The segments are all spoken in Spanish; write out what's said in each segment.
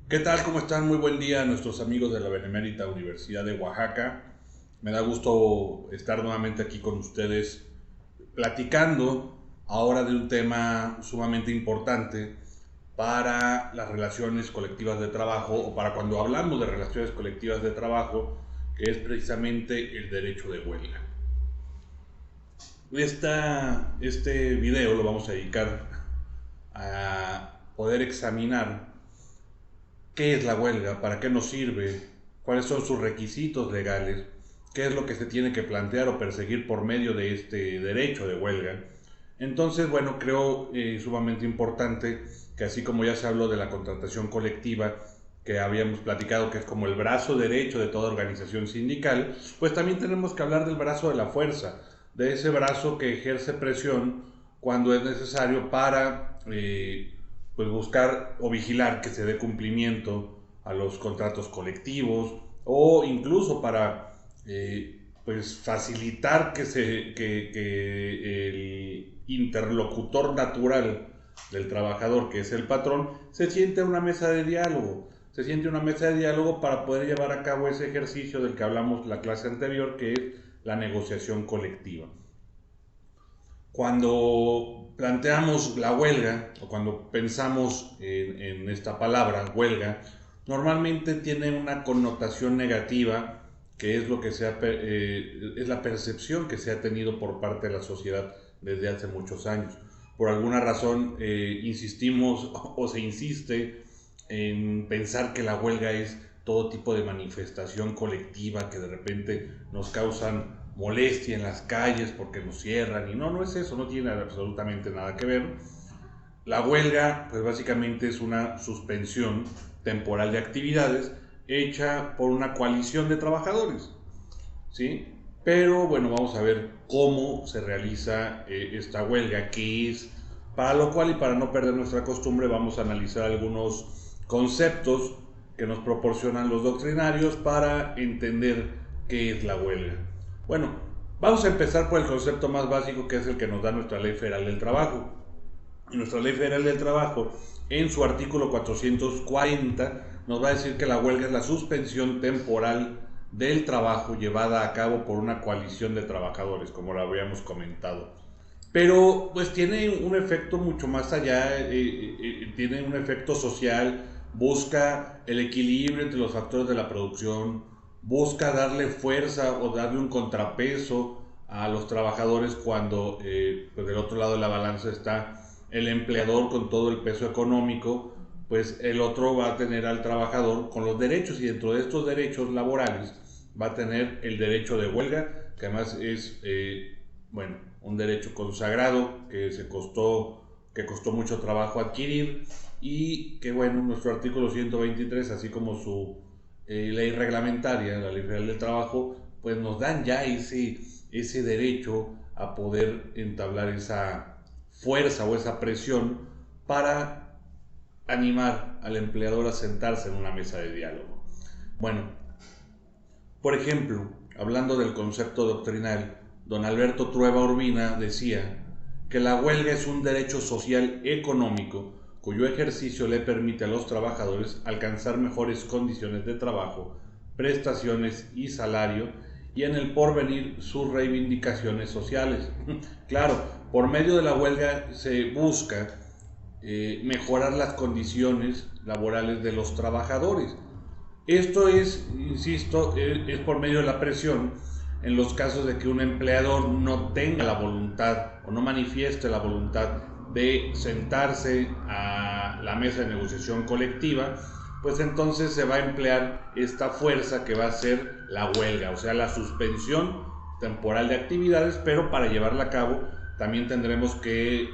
¿Qué tal? ¿Cómo están? Muy buen día a nuestros amigos de la Benemérita Universidad de Oaxaca. Me da gusto estar nuevamente aquí con ustedes platicando ahora de un tema sumamente importante para las relaciones colectivas de trabajo o para cuando hablamos de relaciones colectivas de trabajo, que es precisamente el derecho de huelga. Este video lo vamos a dedicar a poder examinar qué es la huelga, para qué nos sirve, cuáles son sus requisitos legales, qué es lo que se tiene que plantear o perseguir por medio de este derecho de huelga. Entonces, bueno, creo sumamente importante que así como ya se habló de la contratación colectiva, que habíamos platicado que es como el brazo derecho de toda organización sindical, pues también tenemos que hablar del brazo de la fuerza, de ese brazo que ejerce presión cuando es necesario para pues buscar o vigilar que se dé cumplimiento a los contratos colectivos o incluso para pues facilitar que el interlocutor natural del trabajador, que es el patrón, se siente a una mesa de diálogo. Se siente una mesa de diálogo para poder llevar a cabo ese ejercicio del que hablamos la clase anterior, que es la negociación colectiva. Cuando planteamos la huelga o cuando pensamos en esta palabra huelga, normalmente tiene una connotación negativa, que es lo que es la percepción que se ha tenido por parte de la sociedad desde hace muchos años. Por alguna razón insistimos o se insiste en pensar que la huelga es todo tipo de manifestación colectiva que de repente nos causan molestia en las calles porque nos cierran y no, no es eso, no tiene absolutamente nada que ver. La huelga, pues básicamente es una suspensión temporal de actividades hecha por una coalición de trabajadores, ¿sí? Pero bueno, vamos a ver cómo se realiza esta huelga, qué es, para lo cual y para no perder nuestra costumbre vamos a analizar algunos conceptos que nos proporcionan los doctrinarios para entender qué es la huelga. Bueno, vamos a empezar por el concepto más básico, que es el que nos da nuestra Ley Federal del Trabajo. Y nuestra Ley Federal del Trabajo, en su artículo 440, nos va a decir que la huelga es la suspensión temporal del trabajo llevada a cabo por una coalición de trabajadores, como lo habíamos comentado. Pero pues tiene un efecto mucho más allá, tiene un efecto social, busca el equilibrio entre los factores de la producción, busca darle fuerza o darle un contrapeso a los trabajadores cuando pues del otro lado de la balanza está el empleador con todo el peso económico, pues el otro va a tener al trabajador con los derechos, y dentro de estos derechos laborales va a tener el derecho de huelga, que además es bueno, un derecho consagrado que costó mucho trabajo adquirir, y que bueno, nuestro artículo 123, así como su ley reglamentaria, la Ley Federal del Trabajo, pues nos dan ya ese derecho a poder entablar esa fuerza o esa presión para animar al empleador a sentarse en una mesa de diálogo. Bueno, por ejemplo, hablando del concepto doctrinal, don Alberto Trueba Urbina decía que la huelga es un derecho social económico cuyo ejercicio le permite a los trabajadores alcanzar mejores condiciones de trabajo, prestaciones y salario, y en el porvenir sus reivindicaciones sociales. Claro, por medio de la huelga se busca mejorar las condiciones laborales de los trabajadores. Esto es, insisto, es por medio de la presión en los casos de que un empleador no tenga la voluntad o no manifieste la voluntad de sentarse a la mesa de negociación colectiva, pues entonces se va a emplear esta fuerza que va a ser la huelga, o sea, la suspensión temporal de actividades, pero para llevarla a cabo también tendremos que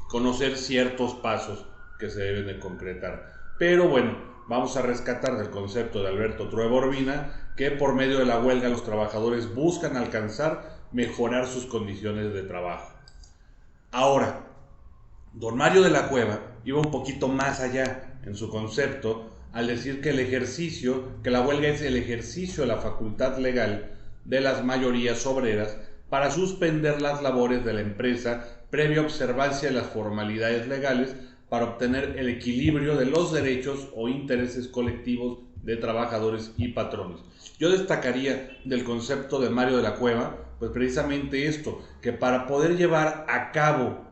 conocer ciertos pasos que se deben de concretar. Pero bueno, vamos a rescatar del concepto de Alberto Trueba Urbina que por medio de la huelga los trabajadores buscan alcanzar mejorar sus condiciones de trabajo. Ahora, don Mario de la Cueva iba un poquito más allá en su concepto al decir que la huelga es el ejercicio de la facultad legal de las mayorías obreras para suspender las labores de la empresa previa observancia de las formalidades legales para obtener el equilibrio de los derechos o intereses colectivos de trabajadores y patrones. Yo destacaría del concepto de Mario de la Cueva, pues precisamente esto, que para poder llevar a cabo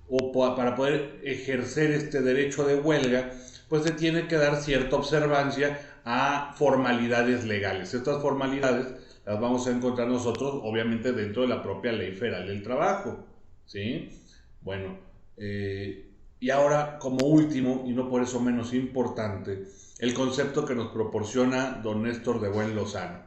o para poder ejercer este derecho de huelga, pues se tiene que dar cierta observancia a formalidades legales. Estas formalidades las vamos a encontrar nosotros, obviamente, dentro de la propia Ley Federal del Trabajo, ¿sí? Bueno, y ahora, como último, y no por eso menos importante, el concepto que nos proporciona don Néstor de Buen Lozano.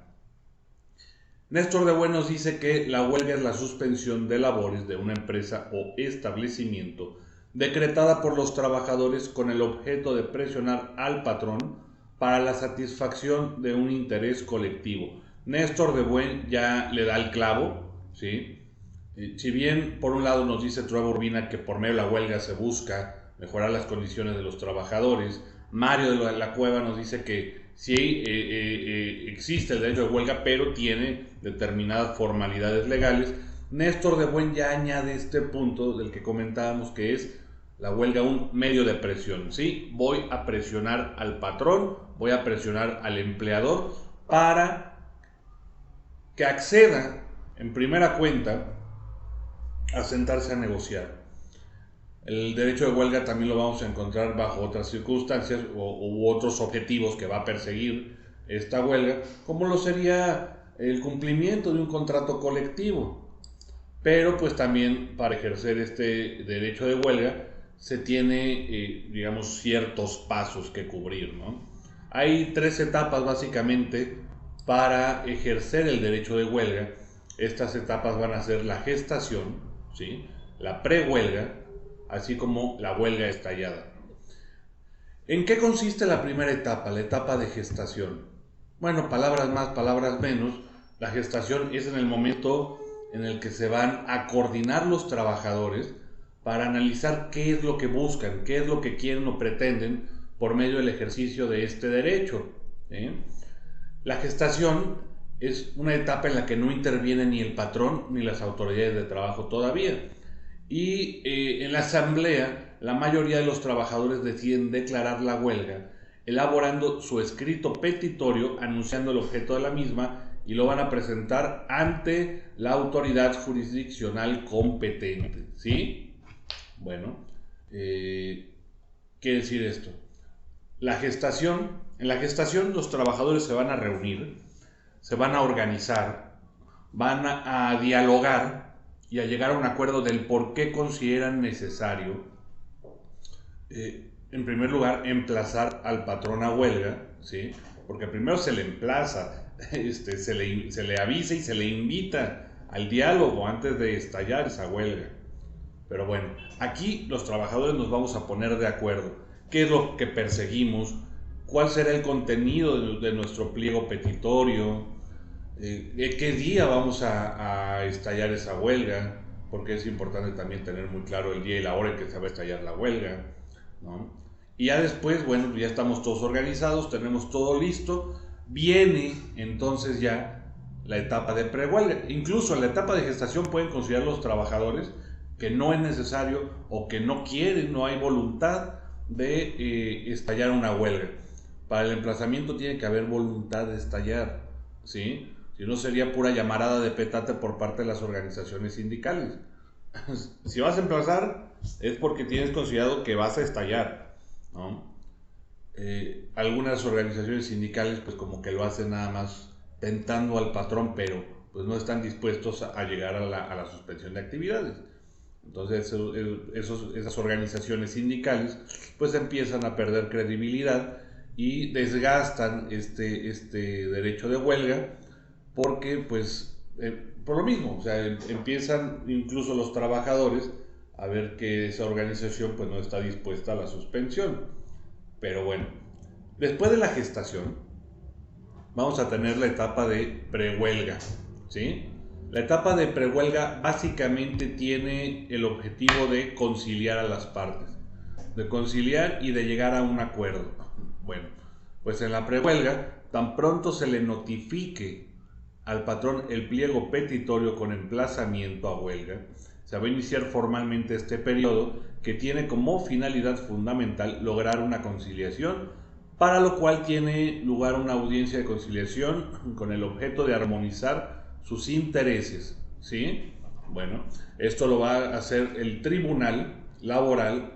Néstor de Buen nos dice que la huelga es la suspensión de labores de una empresa o establecimiento decretada por los trabajadores con el objeto de presionar al patrón para la satisfacción de un interés colectivo. Néstor de Buen ya le da el clavo, ¿sí? Si bien por un lado nos dice Trueba Urbina que por medio de la huelga se busca mejorar las condiciones de los trabajadores, Mario de la Cueva nos dice que sí existe el derecho de huelga, pero tiene determinadas formalidades legales. Néstor de Buen ya añade este punto del que comentábamos, que es la huelga un medio de presión, ¿sí? Voy a presionar al patrón, voy a presionar al empleador para que acceda en primera cuenta a sentarse a negociar. El derecho de huelga también lo vamos a encontrar bajo otras circunstancias u otros objetivos que va a perseguir esta huelga, como lo sería el cumplimiento de un contrato colectivo. Pero pues también para ejercer este derecho de huelga se tiene, digamos, ciertos pasos que cubrir, ¿no? Hay 3 etapas básicamente para ejercer el derecho de huelga. Estas etapas van a ser la gestación, ¿sí?, la prehuelga, así como la huelga estallada. ¿En qué consiste la primera etapa, la etapa de gestación? Bueno, palabras más, palabras menos. La gestación es en el momento en el que se van a coordinar los trabajadores para analizar qué es lo que buscan, qué es lo que quieren o pretenden por medio del ejercicio de este derecho, ¿eh? La gestación es una etapa en la que no interviene ni el patrón ni las autoridades de trabajo todavía. Y en la asamblea, la mayoría de los trabajadores deciden declarar la huelga, elaborando su escrito petitorio anunciando el objeto de la misma, y lo van a presentar ante la autoridad jurisdiccional competente, ¿sí? Bueno, ¿qué quiere decir esto? En la gestación los trabajadores se van a reunir, se van a organizar, van a dialogar y a llegar a un acuerdo del por qué consideran necesario, en primer lugar, emplazar al patrón a huelga, ¿sí? Porque primero se le emplaza, se le avisa y se le invita al diálogo antes de estallar esa huelga. Pero bueno, aquí los trabajadores nos vamos a poner de acuerdo. ¿Qué es lo que perseguimos? ¿Cuál será el contenido de nuestro pliego petitorio? ¿Qué día vamos a estallar esa huelga? Porque es importante también tener muy claro el día y la hora en que se va a estallar la huelga, ¿no? Y ya después, bueno, ya estamos todos organizados, tenemos todo listo. Viene entonces ya la etapa de prehuelga. Incluso en la etapa de gestación pueden considerar los trabajadores que no es necesario o que no quieren, no hay voluntad de estallar una huelga. Para el emplazamiento tiene que haber voluntad de estallar, ¿sí? Si no, sería pura llamarada de petate por parte de las organizaciones sindicales. Si vas a emplazar es porque tienes considerado que vas a estallar, ¿no? Algunas organizaciones sindicales pues como que lo hacen nada más tentando al patrón, pero pues no están dispuestos a llegar a la suspensión de actividades. Entonces esas organizaciones sindicales pues empiezan a perder credibilidad y desgastan este derecho de huelga, porque pues por lo mismo, o sea, empiezan incluso los trabajadores a ver que esa organización pues no está dispuesta a la suspensión. Pero bueno, después de la gestación vamos a tener la etapa de prehuelga, ¿sí? La etapa de prehuelga básicamente tiene el objetivo de conciliar a las partes, de conciliar y de llegar a un acuerdo. Bueno, pues en la prehuelga, tan pronto se le notifique al patrón el pliego petitorio con emplazamiento a huelga, se va a iniciar formalmente este periodo que tiene como finalidad fundamental lograr una conciliación, para lo cual tiene lugar una audiencia de conciliación con el objeto de armonizar sus intereses, ¿sí? Bueno, esto lo va a hacer el tribunal laboral,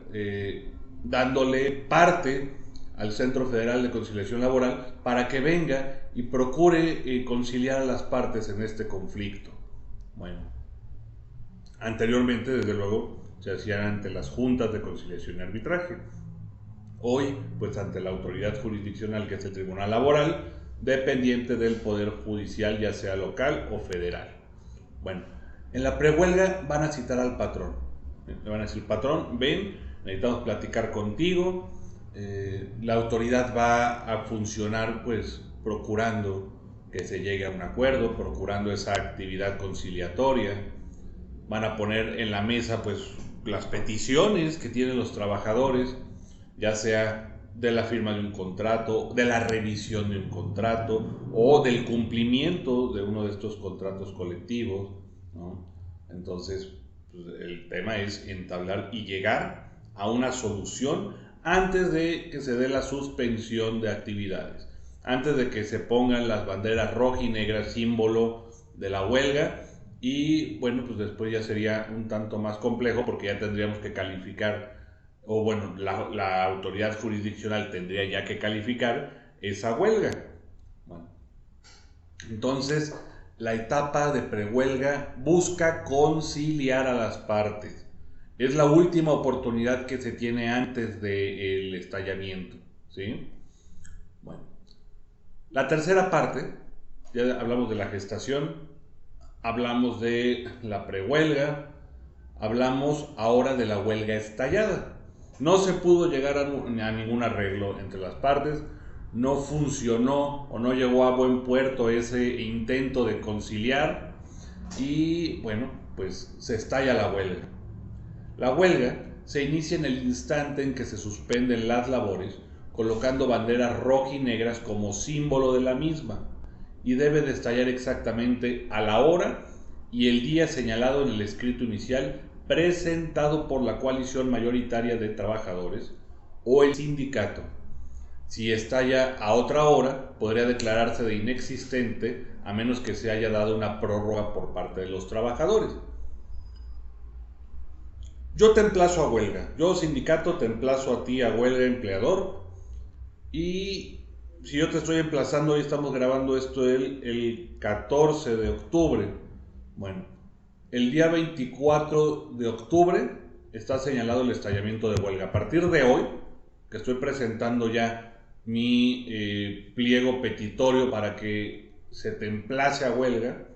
dándole parte al Centro Federal de Conciliación Laboral para que venga y procure conciliar a las partes en este conflicto. Bueno, anteriormente, desde luego, se hacía ante las juntas de conciliación y arbitraje. Hoy, pues ante la autoridad jurisdiccional, que es el Tribunal Laboral, dependiente del Poder Judicial, ya sea local o federal. Bueno, en la prehuelga van a citar al patrón. Le van a decir: patrón, ven, necesitamos platicar contigo. La autoridad va a funcionar pues procurando que se llegue a un acuerdo, procurando esa actividad conciliatoria. Van a poner en la mesa pues las peticiones que tienen los trabajadores, ya sea de la firma de un contrato, de la revisión de un contrato o del cumplimiento de uno de estos contratos colectivos, ¿no? Entonces, pues, el tema es entablar y llegar a una solución antes de que se dé la suspensión de actividades, antes de que se pongan las banderas roja y negra, símbolo de la huelga. Y bueno, pues después ya sería un tanto más complejo, porque ya tendríamos que calificar, o bueno, la autoridad jurisdiccional tendría ya que calificar esa huelga. Bueno, entonces, la etapa de prehuelga busca conciliar a las partes. Es la última oportunidad que se tiene antes del estallamiento, ¿sí? Bueno, la tercera parte, ya hablamos de la gestación, hablamos de la prehuelga, hablamos ahora de la huelga estallada. No se pudo llegar a ningún arreglo entre las partes, no funcionó o no llegó a buen puerto ese intento de conciliar y bueno, pues se estalla la huelga. La huelga se inicia en el instante en que se suspenden las labores, colocando banderas rojas y negras como símbolo de la misma, y debe de estallar exactamente a la hora y el día señalado en el escrito inicial presentado por la coalición mayoritaria de trabajadores o el sindicato. Si estalla a otra hora, podría declararse de inexistente a menos que se haya dado una prórroga por parte de los trabajadores. Yo te emplazo a huelga, yo sindicato te emplazo a ti a huelga, empleador, y si yo te estoy emplazando, hoy estamos grabando esto el 14 de octubre, bueno, el día 24 de octubre está señalado el estallamiento de huelga. A partir de hoy, que estoy presentando ya mi pliego petitorio para que se te emplace a huelga,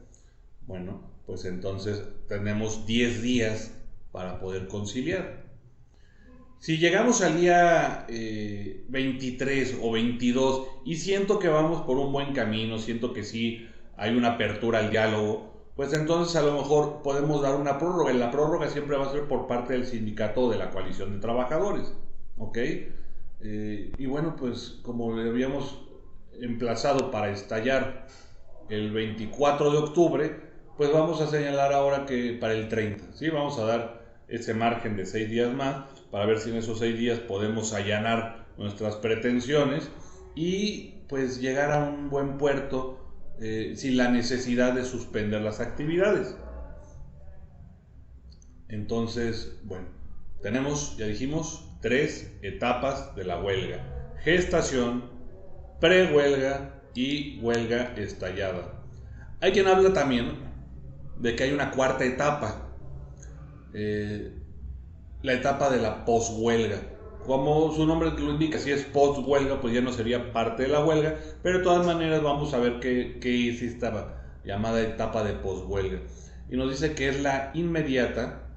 bueno, pues entonces tenemos 10 días para poder conciliar. Si llegamos al día 23 o 22 y siento que vamos por un buen camino, siento que sí hay una apertura al diálogo, pues entonces a lo mejor podemos dar una prórroga. Y la prórroga siempre va a ser por parte del sindicato o de la coalición de trabajadores, ¿ok? Y bueno, pues como le habíamos emplazado para estallar el 24 de octubre, pues vamos a señalar ahora que para el 30, ¿sí? Vamos a dar ese margen de 6 días más para ver si en esos 6 días podemos allanar nuestras pretensiones y pues llegar a un buen puerto sin la necesidad de suspender las actividades. Entonces, bueno, tenemos, ya dijimos, 3 etapas de la huelga: gestación, prehuelga y huelga estallada. Hay quien habla también de que hay una cuarta etapa, la etapa de la poshuelga. Como su nombre lo indica, si es post-huelga, pues ya no sería parte de la huelga, pero de todas maneras vamos a ver qué es esta llamada etapa de poshuelga. Y nos dice que es la inmediata,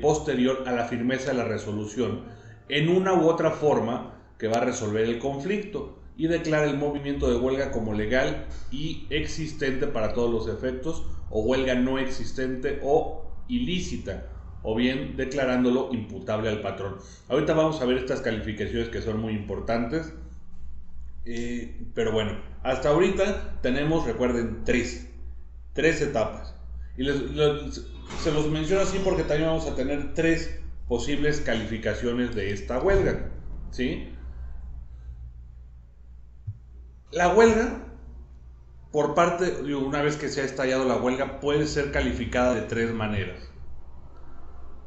posterior a la firmeza de la resolución, en una u otra forma que va a resolver el conflicto, y declara el movimiento de huelga como legal y existente para todos los efectos, o huelga no existente o ilícita, o bien declarándolo imputable al patrón. Ahorita vamos a ver estas calificaciones que son muy importantes, pero bueno, hasta ahorita tenemos, recuerden, tres etapas. Y se los menciono así porque también vamos a tener 3 posibles calificaciones de esta huelga, ¿sí? La huelga, por parte, una vez que se ha estallado la huelga, puede ser calificada de 3 maneras.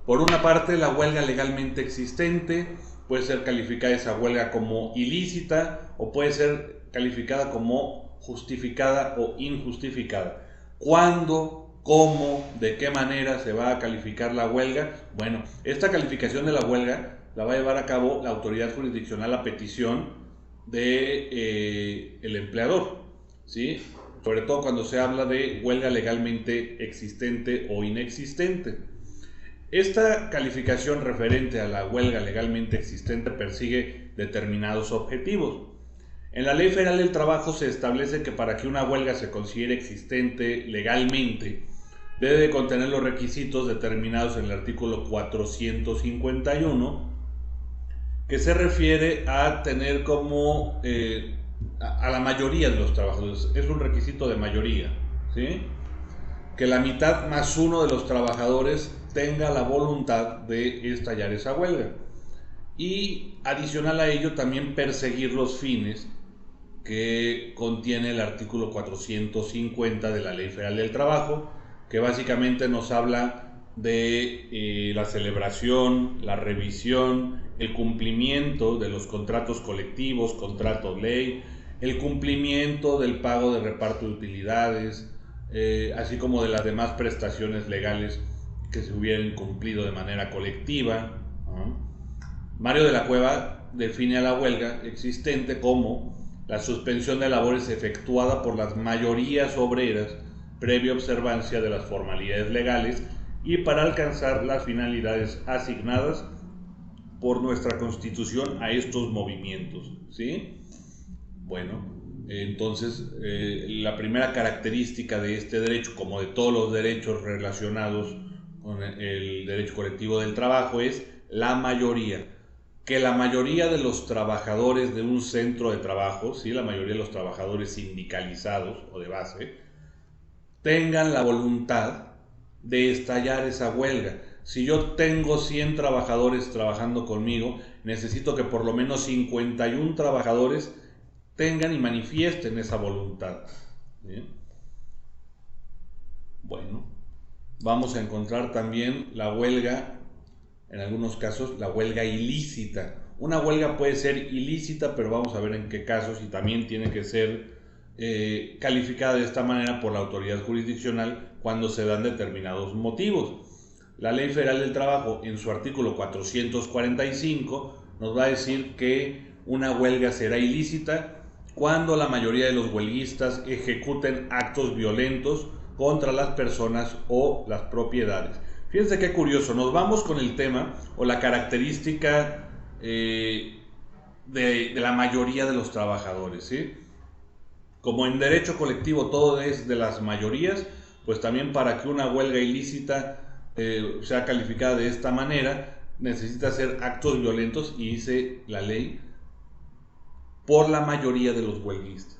Por una parte, la huelga legalmente existente, puede ser calificada esa huelga como ilícita o puede ser calificada como justificada o injustificada. ¿Cuándo, cómo, de qué manera se va a calificar la huelga? Bueno, esta calificación de la huelga la va a llevar a cabo la autoridad jurisdiccional a petición de el empleador, ¿sí? Sobre todo cuando se habla de huelga legalmente existente o inexistente. Esta calificación referente a la huelga legalmente existente persigue determinados objetivos. En la Ley Federal del Trabajo se establece que para que una huelga se considere existente legalmente, debe de contener los requisitos determinados en el artículo 451, que se refiere a tener como a la mayoría de los trabajadores. Es un requisito de mayoría, ¿sí? Que la mitad más uno de los trabajadores tenga la voluntad de estallar esa huelga. Y adicional a ello también perseguir los fines que contiene el artículo 450 de la Ley Federal del Trabajo, que básicamente nos habla de la celebración, la revisión, el cumplimiento de los contratos colectivos, contratos ley, el cumplimiento del pago de reparto de utilidades, así como de las demás prestaciones legales que se hubieran cumplido de manera colectiva, ¿no? Mario de la Cueva define a la huelga existente como la suspensión de labores efectuada por las mayorías obreras previa observancia de las formalidades legales y para alcanzar las finalidades asignadas por nuestra Constitución a estos movimientos, ¿sí? Bueno, entonces la primera característica de este derecho, como de todos los derechos relacionados con el derecho colectivo del trabajo, es la mayoría. Que la mayoría de los trabajadores de un centro de trabajo, ¿sí? La mayoría de los trabajadores sindicalizados o de base, tengan la voluntad de estallar esa huelga. Si yo tengo 100 trabajadores trabajando conmigo, necesito que por lo menos 51 trabajadores tengan y manifiesten esa voluntad. ¿Bien? Bueno, vamos a encontrar también la huelga, en algunos casos, la huelga ilícita. Una huelga puede ser ilícita, pero vamos a ver en qué casos, y también tiene que ser calificada de esta manera por la autoridad jurisdiccional cuando se dan determinados motivos. La Ley Federal del Trabajo, en su artículo 445, nos va a decir que una huelga será ilícita cuando la mayoría de los huelguistas ejecuten actos violentos contra las personas o las propiedades. Fíjense qué curioso, nos vamos con el tema o la característica de la mayoría de los trabajadores, ¿sí? Como en derecho colectivo todo es de las mayorías, pues también para que una huelga ilícita sea calificada de esta manera, necesita ser actos violentos, y dice la ley, por la mayoría de los huelguistas.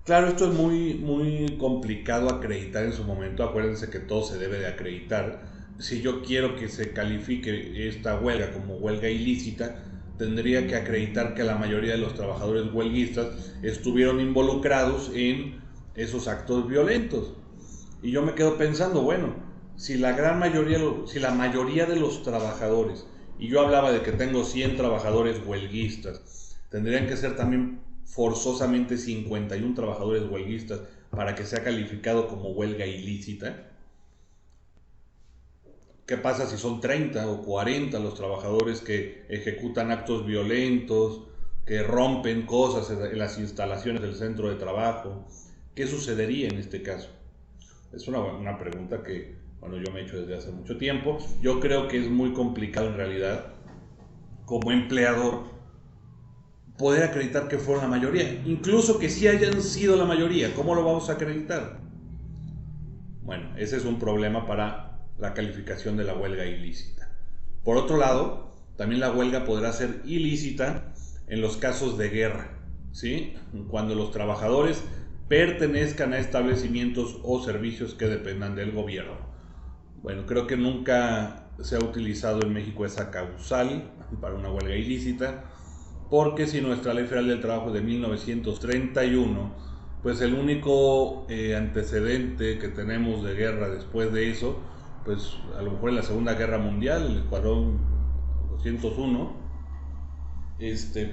Claro, esto es muy complicado acreditar en su momento. Acuérdense que todo se debe de acreditar. Si yo quiero que se califique esta huelga como huelga ilícita, tendría que acreditar que la mayoría de los trabajadores huelguistas estuvieron involucrados en esos actos violentos. Y yo me quedo pensando, bueno, si la mayoría de los trabajadores, y yo hablaba de que tengo 100 trabajadores huelguistas, tendrían que ser también forzosamente 51 trabajadores huelguistas para que sea calificado como huelga ilícita. ¿Qué pasa si son 30 o 40 los trabajadores que ejecutan actos violentos, que rompen cosas en las instalaciones del centro de trabajo? ¿Qué sucedería en este caso? Es una pregunta que, bueno, yo me he hecho desde hace mucho tiempo. Yo creo que es muy complicado en realidad, como empleador, poder acreditar que fueron la mayoría, incluso que sí hayan sido la mayoría. ¿Cómo lo vamos a acreditar? Bueno, ese es un problema para la calificación de la huelga ilícita. Por otro lado, también la huelga podrá ser ilícita en los casos de guerra, ¿sí? Cuando los trabajadores pertenezcan a establecimientos o servicios que dependan del gobierno. Bueno, creo que nunca se ha utilizado en México esa causal para una huelga ilícita, porque si nuestra Ley Federal del Trabajo es de 1931, pues el único antecedente que tenemos de guerra después de eso, pues a lo mejor en la Segunda Guerra Mundial, el Escuadrón 201,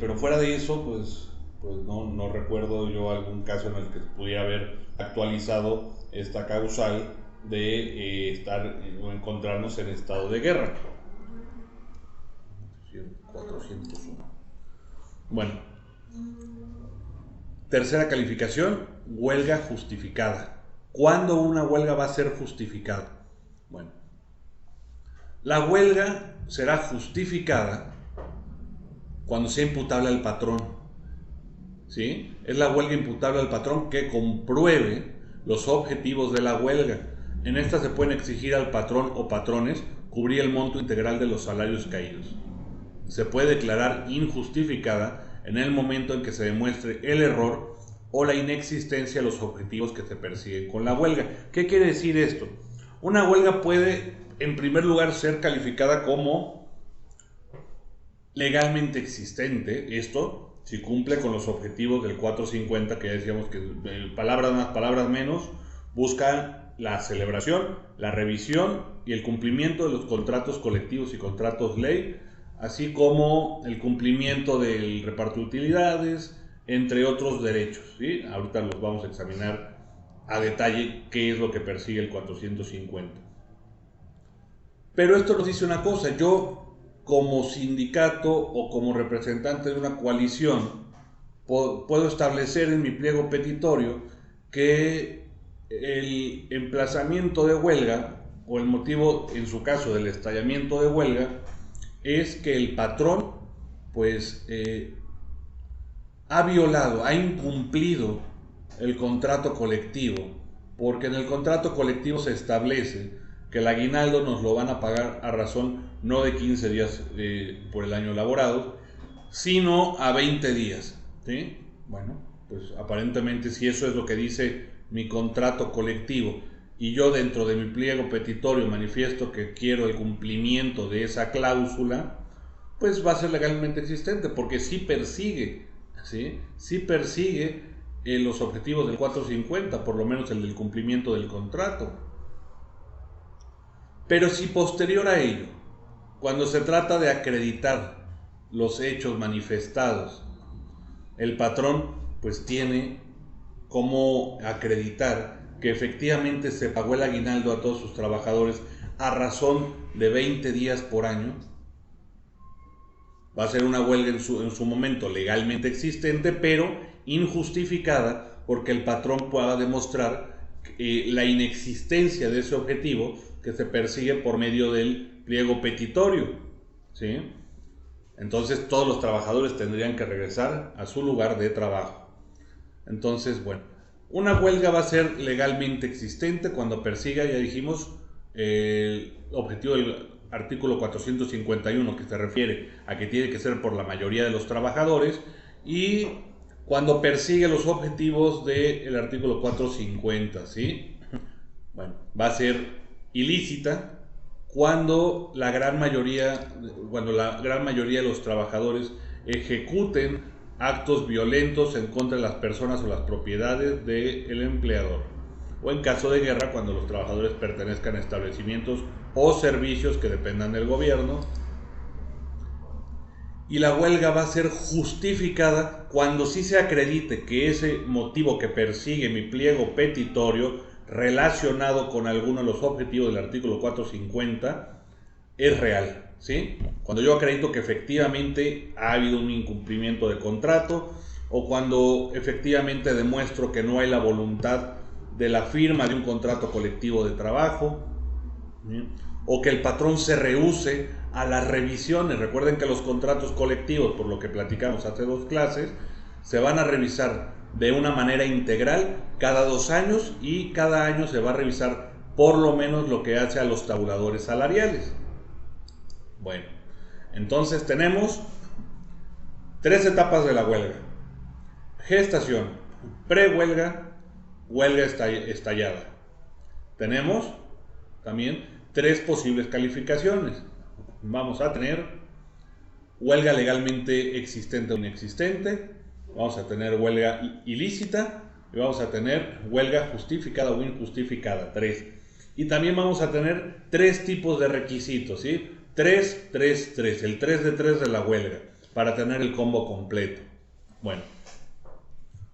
pero fuera de eso, pues no recuerdo yo algún caso en el que pudiera haber actualizado esta causal de estar o encontrarnos en estado de guerra. 401. Bueno, tercera calificación, huelga justificada. ¿Cuándo una huelga va a ser justificada? Bueno, la huelga será justificada cuando sea imputable al patrón. ¿Sí? Es la huelga imputable al patrón que compruebe los objetivos de la huelga. En esta se pueden exigir al patrón o patrones cubrir el monto integral de los salarios caídos. Se puede declarar injustificada en el momento en que se demuestre el error o la inexistencia de los objetivos que se persiguen con la huelga. ¿Qué quiere decir esto? Una huelga puede, en primer lugar, ser calificada como legalmente existente. Esto, si cumple con los objetivos del 450, que ya decíamos que palabras más, palabras menos, busca la celebración, la revisión y el cumplimiento de los contratos colectivos y contratos ley, así como el cumplimiento del reparto de utilidades, entre otros derechos, ¿sí? Ahorita los vamos a examinar a detalle qué es lo que persigue el 450. Pero esto nos dice una cosa: yo como sindicato o como representante de una coalición puedo establecer en mi pliego petitorio que el emplazamiento de huelga o el motivo, en su caso, del estallamiento de huelga es que el patrón pues ha violado, ha incumplido el contrato colectivo, porque en el contrato colectivo se establece que el aguinaldo nos lo van a pagar a razón no de 15 días por el año laborado, sino a 20 días, ¿sí? Bueno, pues aparentemente, si eso es lo que dice mi contrato colectivo y yo dentro de mi pliego petitorio manifiesto que quiero el cumplimiento de esa cláusula, pues va a ser legalmente existente, porque sí persigue, ¿sí? Sí persigue los objetivos del 450, por lo menos el del cumplimiento del contrato. Pero si posterior a ello, cuando se trata de acreditar los hechos manifestados, el patrón pues tiene cómo acreditar que efectivamente se pagó el aguinaldo a todos sus trabajadores a razón de 20 días por año, va a ser una huelga en su momento legalmente existente, pero injustificada, porque el patrón pueda demostrar la inexistencia de ese objetivo que se persigue por medio del pliego petitorio, ¿sí? Entonces todos los trabajadores tendrían que regresar a su lugar de trabajo. Entonces, bueno, una huelga va a ser legalmente existente cuando persiga, ya dijimos, el objetivo del artículo 451, que se refiere a que tiene que ser por la mayoría de los trabajadores, y cuando persigue los objetivos del artículo 450, ¿sí? Bueno, va a ser ilícita cuando la gran mayoría de los trabajadores ejecuten actos violentos en contra de las personas o las propiedades del empleador, o en caso de guerra cuando los trabajadores pertenezcan a establecimientos o servicios que dependan del gobierno. Y la huelga va a ser justificada cuando sí se acredite que ese motivo que persigue mi pliego petitorio relacionado con alguno de los objetivos del artículo 450 es real, ¿sí? Cuando yo acredito que efectivamente ha habido un incumplimiento de contrato, o cuando efectivamente demuestro que no hay la voluntad de la firma de un contrato colectivo de trabajo, ¿sí? O que el patrón se rehúse a las revisiones. Recuerden que los contratos colectivos, por lo que platicamos hace 2 clases, se van a revisar de una manera integral cada 2 años, y cada año se va a revisar por lo menos lo que hace a los tabuladores salariales. Bueno, entonces tenemos 3 etapas de la huelga: gestación, prehuelga huelga estallada. Tenemos también 3 posibles calificaciones. Vamos a tener huelga legalmente existente o inexistente, vamos a tener huelga ilícita y vamos a tener huelga justificada o injustificada, 3. Y también vamos a tener 3 tipos de requisitos, ¿sí? 3, 3, 3, el 3 de 3 de la huelga, para tener el combo completo. Bueno,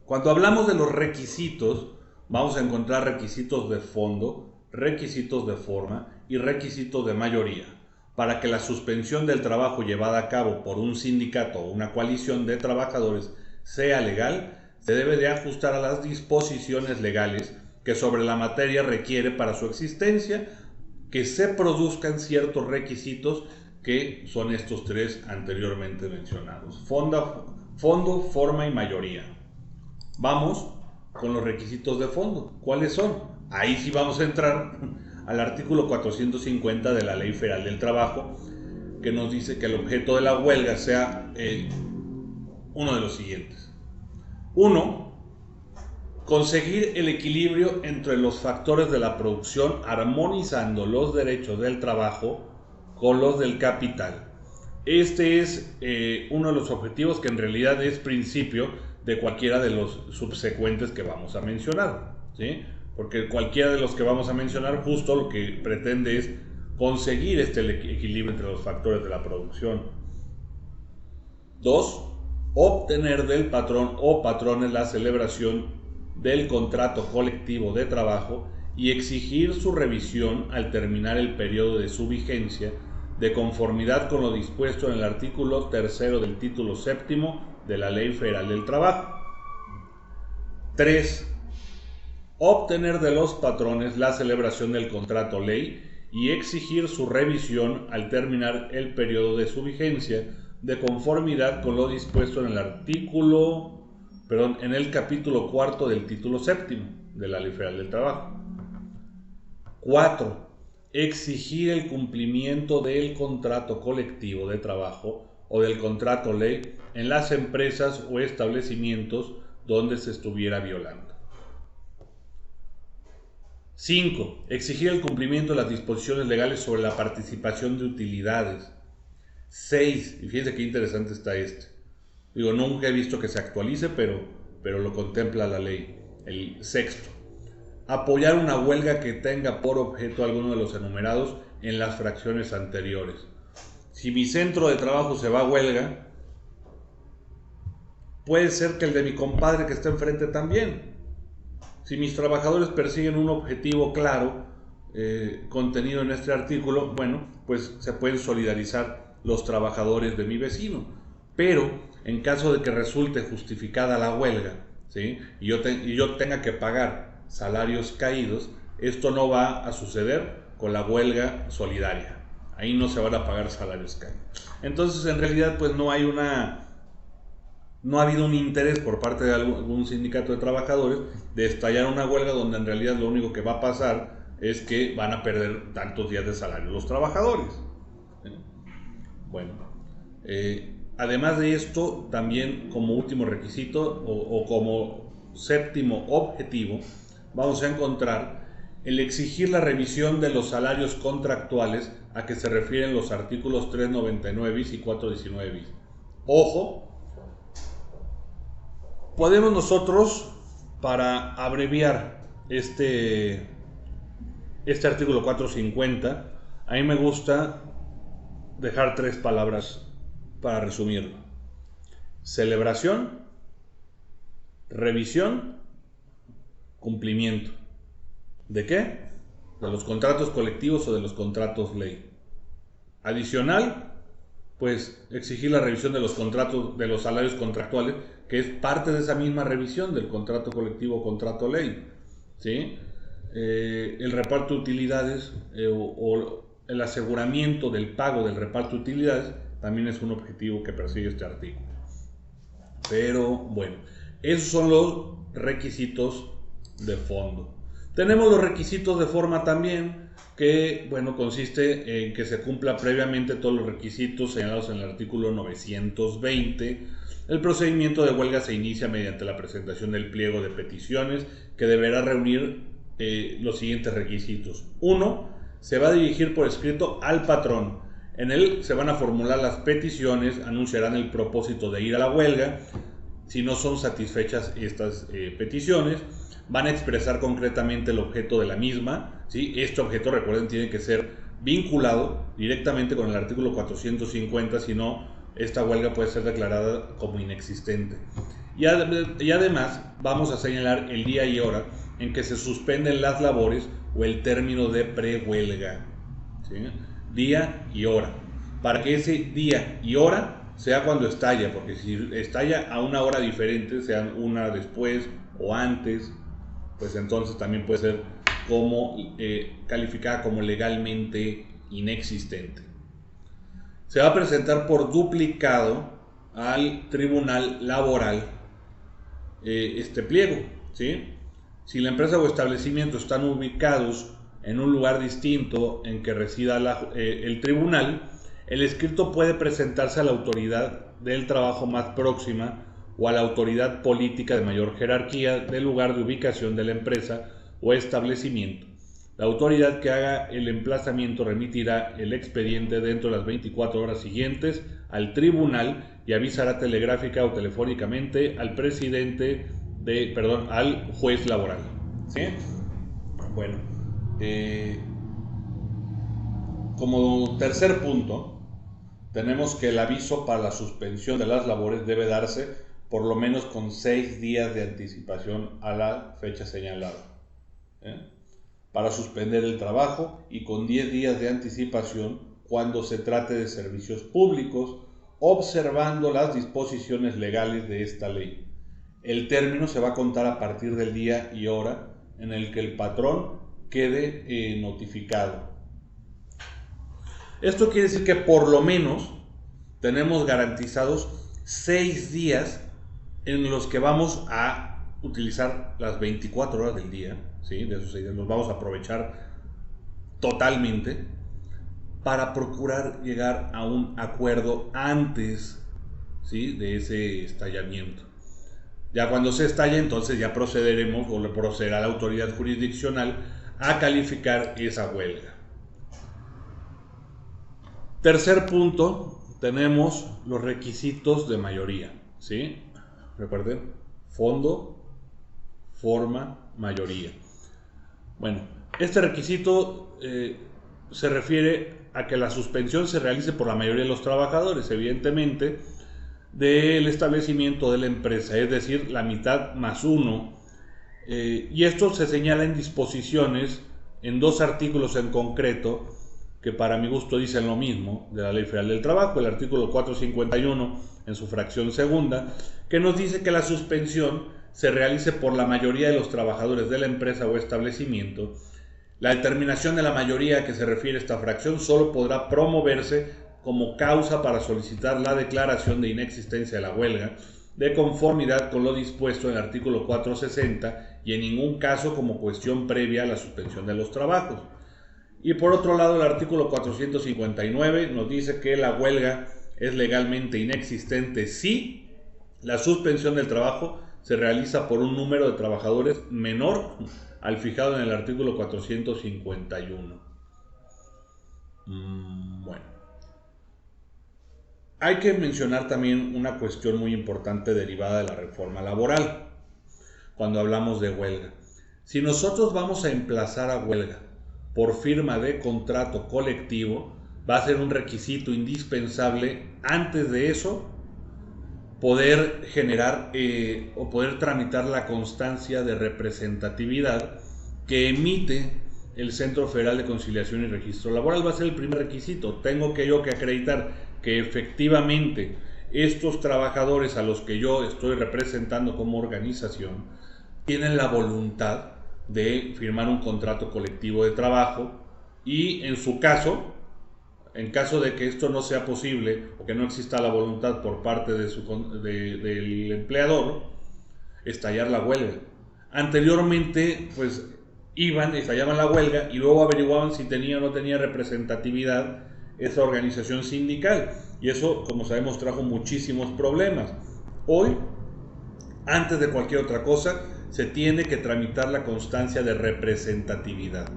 cuando hablamos de los requisitos, vamos a encontrar requisitos de fondo, requisitos de forma y requisitos de mayoría. Para que la suspensión del trabajo llevada a cabo por un sindicato o una coalición de trabajadores sea legal, se debe de ajustar a las disposiciones legales que sobre la materia requiere para su existencia, que se produzcan ciertos requisitos que son estos 3 anteriormente mencionados: fondo, forma y mayoría. Vamos con los requisitos de fondo. ¿Cuáles son? Ahí sí vamos a entrar al artículo 450 de la Ley Federal del Trabajo, que nos dice que el objeto de la huelga sea uno de los siguientes. 1. Conseguir el equilibrio entre los factores de la producción, armonizando los derechos del trabajo con los del capital. Este es uno de los objetivos que en realidad es principio de cualquiera de los subsecuentes que vamos a mencionar, ¿sí? Porque cualquiera de los que vamos a mencionar justo lo que pretende es conseguir este equilibrio entre los factores de la producción. 2. Obtener del patrón o patrones la celebración del contrato colectivo de trabajo y exigir su revisión al terminar el periodo de su vigencia, de conformidad con lo dispuesto en el artículo 3 del título 7 de la Ley Federal del Trabajo. 3. Obtener de los patrones la celebración del contrato ley y exigir su revisión al terminar el periodo de su vigencia, de conformidad con lo dispuesto en el capítulo 4 del título 7 de la Ley Federal del Trabajo. 4. Exigir el cumplimiento del contrato colectivo de trabajo o del contrato ley en las empresas o establecimientos donde se estuviera violando. 5. Exigir el cumplimiento de las disposiciones legales sobre la participación de utilidades. 6. Y fíjense qué interesante está este. Digo, nunca he visto que se actualice, pero lo contempla la ley. El 6. Apoyar una huelga que tenga por objeto alguno de los enumerados en las fracciones anteriores. Si mi centro de trabajo se va a huelga, puede ser que el de mi compadre que está enfrente también. Si mis trabajadores persiguen un objetivo claro, contenido en este artículo, bueno, pues se pueden solidarizar los trabajadores de mi vecino. Pero en caso de que resulte justificada la huelga, ¿sí? y yo tenga que pagar salarios caídos, esto no va a suceder con la huelga solidaria. Ahí no se van a pagar salarios caídos. Entonces, en realidad, pues no ha habido un interés por parte de algún sindicato de trabajadores de estallar una huelga donde en realidad lo único que va a pasar es que van a perder tantos días de salario los trabajadores. Bueno, además de esto, también como último requisito o como séptimo objetivo, vamos a encontrar el exigir la revisión de los salarios contractuales a que se refieren los artículos 399 bis y 419 bis. Ojo, podemos nosotros, para abreviar este artículo 450, a mí me gusta dejar 3 palabras para resumirlo: celebración, revisión, cumplimiento. ¿De qué? De los contratos colectivos o de los contratos ley. Adicional, pues exigir la revisión de los contratos, de los salarios contractuales, que es parte de esa misma revisión del contrato colectivo o contrato ley, ¿sí? El reparto de utilidades o el aseguramiento del pago del reparto de utilidades también es un objetivo que persigue este artículo. Pero bueno, esos son los requisitos de fondo. Tenemos los requisitos de forma también, que bueno, consiste en que se cumpla previamente todos los requisitos señalados en el artículo 920 El procedimiento de huelga se inicia mediante la presentación del pliego de peticiones que deberá reunir los siguientes requisitos. 1. Se va a dirigir por escrito al patrón. En él se van a formular las peticiones, anunciarán el propósito de ir a la huelga. Si no son satisfechas estas peticiones, van a expresar concretamente el objeto de la misma, ¿sí? Este objeto, recuerden, tiene que ser vinculado directamente con el artículo 450, si no, esta huelga puede ser declarada como inexistente. Y además vamos a señalar el día y hora en que se suspenden las labores o el término de prehuelga, ¿sí? Día y hora, para que ese día y hora sea cuando estalla, porque si estalla a una hora diferente, sea una después o antes, pues entonces también puede ser como calificada como legalmente inexistente. Se va a presentar por duplicado al tribunal laboral este pliego, ¿sí? Si la empresa o establecimiento están ubicados en un lugar distinto en que resida el tribunal, el escrito puede presentarse a la autoridad del trabajo más próxima o a la autoridad política de mayor jerarquía del lugar de ubicación de la empresa o establecimiento. La autoridad que haga el emplazamiento remitirá el expediente dentro de las 24 horas siguientes al tribunal y avisará telegráfica o telefónicamente al al juez laboral. ¿Sí? Bueno, como tercer punto, tenemos que el aviso para la suspensión de las labores debe darse por lo menos con 6 días de anticipación a la fecha señalada, para suspender el trabajo, y con 10 días de anticipación cuando se trate de servicios públicos, observando las disposiciones legales de esta ley. El término se va a contar a partir del día y hora en el que el patrón quede notificado. Esto quiere decir que por lo menos tenemos garantizados 6 días en los que vamos a utilizar las 24 horas del día, ¿sí? De esos 6 días los vamos a aprovechar totalmente para procurar llegar a un acuerdo antes, ¿sí?, de ese estallamiento. Ya cuando se estalle, entonces ya procederemos o le procederá la autoridad jurisdiccional a calificar esa huelga. Tercer punto, tenemos los requisitos de mayoría, ¿sí? Recuerden, fondo, forma, mayoría. Bueno, este requisito se refiere a que la suspensión se realice por la mayoría de los trabajadores, evidentemente, del establecimiento de la empresa, es decir, la mitad más uno. Y esto se señala en disposiciones, en 2 artículos en concreto, que para mi gusto dicen lo mismo, de la Ley Federal del Trabajo, el artículo 451 en su fracción segunda, que nos dice que la suspensión se realice por la mayoría de los trabajadores de la empresa o establecimiento. La determinación de la mayoría a que se refiere esta fracción solo podrá promoverse como causa para solicitar la declaración de inexistencia de la huelga, de conformidad con lo dispuesto en el artículo 460, y en ningún caso como cuestión previa a la suspensión de los trabajos. Y por otro lado, el artículo 459 nos dice que la huelga es legalmente inexistente si la suspensión del trabajo se realiza por un número de trabajadores menor al fijado en el artículo 451. Bueno, hay que mencionar también una cuestión muy importante derivada de la reforma laboral cuando hablamos de huelga. Si nosotros vamos a emplazar a huelga por firma de contrato colectivo, va a ser un requisito indispensable antes de eso poder generar o poder tramitar la constancia de representatividad que emite el Centro Federal de Conciliación y Registro Laboral. Va a ser el primer requisito. Tengo que yo que acreditar que efectivamente estos trabajadores a los que yo estoy representando como organización tienen la voluntad de firmar un contrato colectivo de trabajo, y en su caso, en caso de que esto no sea posible o que no exista la voluntad por parte del empleador, estallar la huelga. Anteriormente, pues estallaban la huelga y luego averiguaban si tenía o no tenía representatividad esa organización sindical, y eso, como sabemos, trajo muchísimos problemas. Hoy, antes de cualquier otra cosa, se tiene que tramitar la constancia de representatividad,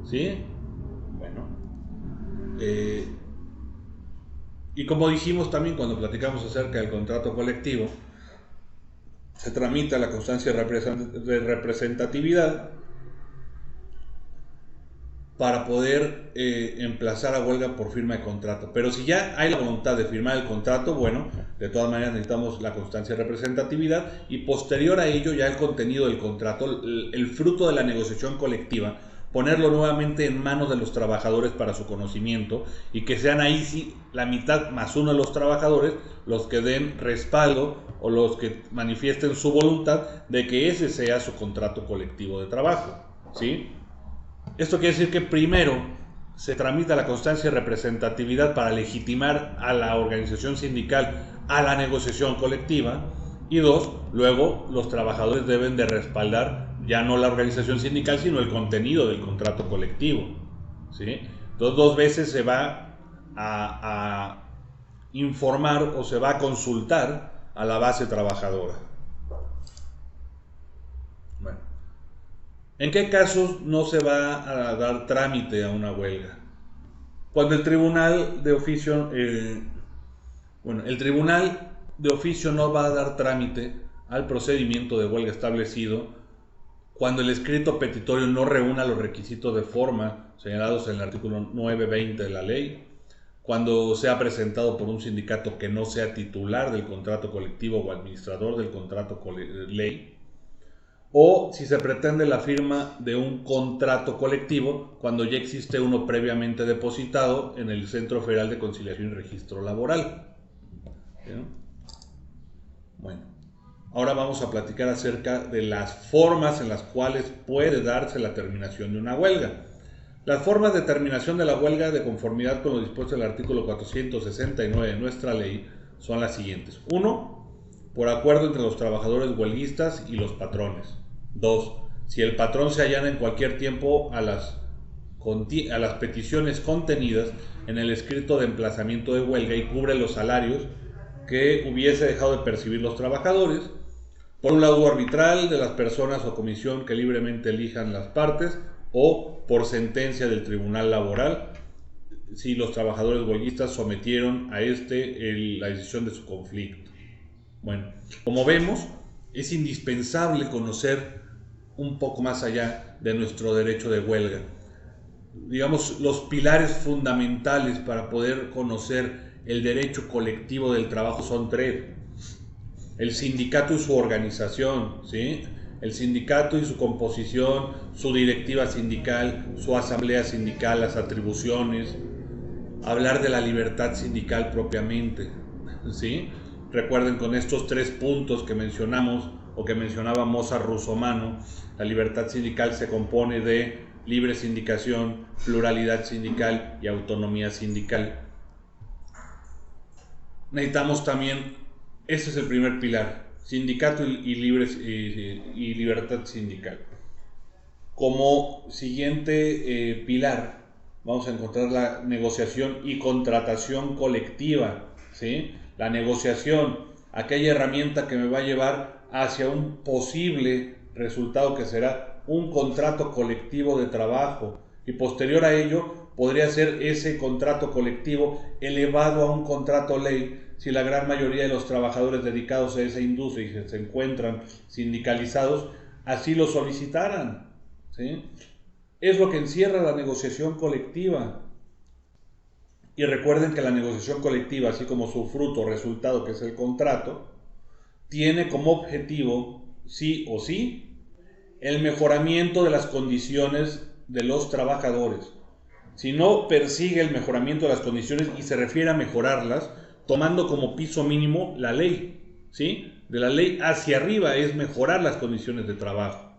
¿sí? Bueno, y como dijimos también cuando platicamos acerca del contrato colectivo, se tramita la constancia de representatividad para poder emplazar a huelga por firma de contrato. Pero si ya hay la voluntad de firmar el contrato, bueno, de todas maneras necesitamos la constancia de representatividad y posterior a ello ya el contenido del contrato, el fruto de la negociación colectiva, ponerlo nuevamente en manos de los trabajadores para su conocimiento y que sean ahí sí la mitad más uno de los trabajadores los que den respaldo o los que manifiesten su voluntad de que ese sea su contrato colectivo de trabajo, ¿sí? Esto quiere decir que primero se tramita la constancia de representatividad para legitimar a la organización sindical a la negociación colectiva y dos, luego los trabajadores deben de respaldar ya no la organización sindical sino el contenido del contrato colectivo, ¿sí? Entonces dos veces se va a informar o se va a consultar a la base trabajadora. Bueno, ¿en qué casos no se va a dar trámite a una huelga? Cuando el tribunal de oficio, el tribunal de oficio no va a dar trámite al procedimiento de huelga establecido cuando el escrito petitorio no reúna los requisitos de forma señalados en el artículo 920 de la ley, cuando sea presentado por un sindicato que no sea titular del contrato colectivo o administrador del contrato ley, o si se pretende la firma de un contrato colectivo cuando ya existe uno previamente depositado en el Centro Federal de Conciliación y Registro Laboral. ¿Bien? Bueno, ahora vamos a platicar acerca de las formas en las cuales puede darse la terminación de una huelga. Las formas de terminación de la huelga de conformidad con lo dispuesto en el artículo 469 de nuestra ley son las siguientes. 1. Por acuerdo entre los trabajadores huelguistas y los patrones. 2. Si el patrón se allana en cualquier tiempo a las peticiones contenidas en el escrito de emplazamiento de huelga y cubre los salarios que hubiese dejado de percibir los trabajadores, por un laudo arbitral de las personas o comisión que libremente elijan las partes o por sentencia del tribunal laboral si los trabajadores huelguistas sometieron a la decisión de su conflicto. Bueno, como vemos, es indispensable conocer un poco más allá de nuestro derecho de huelga. Digamos, los pilares fundamentales para poder conocer el derecho colectivo del trabajo son 3. El sindicato y su organización, ¿sí? El sindicato y su composición, su directiva sindical, su asamblea sindical, las atribuciones, hablar de la libertad sindical propiamente, ¿sí? Recuerden con estos 3 puntos que mencionamos o que mencionaba Mozart Russomano, la libertad sindical se compone de libre sindicación, pluralidad sindical y autonomía sindical. Necesitamos también, este es el primer pilar, sindicato y libertad sindical. Como siguiente pilar vamos a encontrar la negociación y contratación colectiva, ¿sí? La negociación, aquella herramienta que me va a llevar hacia un posible resultado que será un contrato colectivo de trabajo y posterior a ello podría ser ese contrato colectivo elevado a un contrato ley si la gran mayoría de los trabajadores dedicados a esa industria y que se encuentran sindicalizados así lo solicitaran, ¿sí? Es lo que encierra la negociación colectiva. Y recuerden que la negociación colectiva, así como su fruto o resultado, que es el contrato, tiene como objetivo, sí o sí, el mejoramiento de las condiciones de los trabajadores. Si no persigue el mejoramiento de las condiciones y se refiere a mejorarlas, tomando como piso mínimo la ley, ¿sí? De la ley hacia arriba es mejorar las condiciones de trabajo,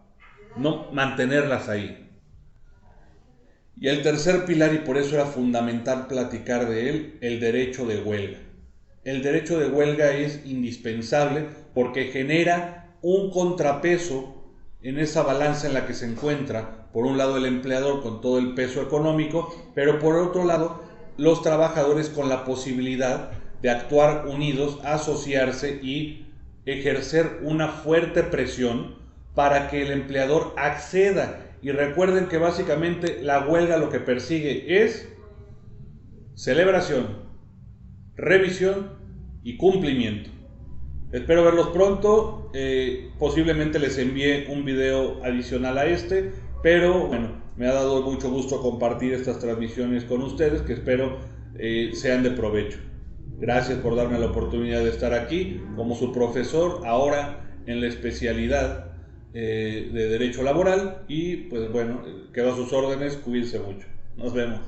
no mantenerlas ahí. Y el tercer pilar, y por eso era fundamental platicar de él, el derecho de huelga. El derecho de huelga es indispensable porque genera un contrapeso en esa balanza en la que se encuentra, por un lado el empleador con todo el peso económico, pero por otro lado los trabajadores con la posibilidad de actuar unidos, asociarse y ejercer una fuerte presión para que el empleador acceda. Y recuerden que básicamente la huelga lo que persigue es celebración, revisión y cumplimiento. Espero verlos pronto, posiblemente les envíe un video adicional a este, pero bueno, me ha dado mucho gusto compartir estas transmisiones con ustedes, que espero sean de provecho. Gracias por darme la oportunidad de estar aquí como su profesor, ahora en la especialidad de Derecho Laboral, y pues bueno, quedo a sus órdenes, cuídense mucho. Nos vemos.